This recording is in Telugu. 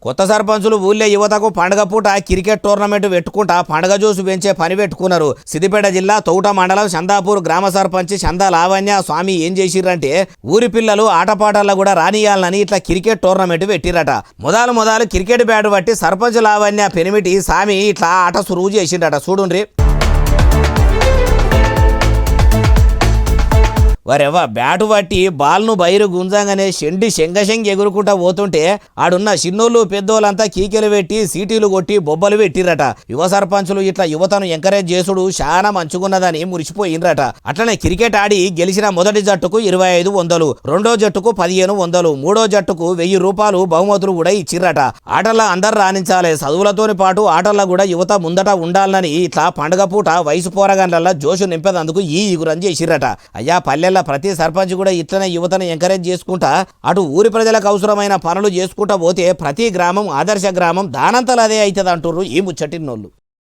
కొత్త సర్పంచులు ఊళ్ళో యువతకు పండుగ పూట క్రికెట్ టోర్నమెంట్ పెట్టుకుంటా పండుగ జోసు పెంచే పని పెట్టుకున్నారు. సిద్దిపేట జిల్లా తౌట మండలం చందాపూర్ గ్రామ సర్పంచ్ చందా లావణ్య స్వామి ఏం చేసిర్రంటే ఊరి పిల్లలు ఆటపాటల్లో కూడా రానియాలని ఇట్లా క్రికెట్ టోర్నమెంట్ పెట్టిరట. మొదలు క్రికెట్ బ్యాట్ బట్టి సర్పంచ్ లావణ్య పెనిమిటి స్వామి ఇట్లా ఆట సురువు చేసిండట. చూడుండ్రి. వారెవ్వ బ్యాటు పట్టి బాల్ను బైరు గుంజంగానే శంగశంగి ఎగురుకుంటా పోతుంటే ఆడున్న చిన్నోళ్ళు పెద్దోళ్ళంతా కీకెలు పెట్టి సీటీలు కొట్టి బొబ్బలు పెట్టిరట. యువ సర్పంచులు ఇట్లా యువతను ఎంకరేజ్ చేసుడు చాలా మంచుకున్నదని మురిసిపోయినరట. అట్లనే క్రికెట్ ఆడి గెలిచిన మొదటి జట్టుకు 2500, రెండో జట్టుకు 1500, మూడో జట్టుకు 1000 రూపాయలు బహుమతులు కూడా ఇచ్చిర్రట. ఆటల్లో అందరు రాణించాలి, చదువులతోని పాటు ఆటల్లో కూడా యువత ముందట ఉండాలని ఇట్లా పండుగ పూట వయసు పోరగాండ్ల జోషు నింపేందుకు ఈ ఇగురం చేసిర్రట. అయ్యా పల్లె ప్రతి సర్పంచ్ కూడా ఇట్లనే యువతను ఎంకరేజ్ చేసుకుంటా అటు ఊరి ప్రజలకు అవసరమైన పనులు చేసుకుంటా పోతే ప్రతి గ్రామం ఆదర్శ గ్రామం దానంతలు అదే అవుతుంది అంటుర్రు ఈ ముచ్చటినోళ్ళు.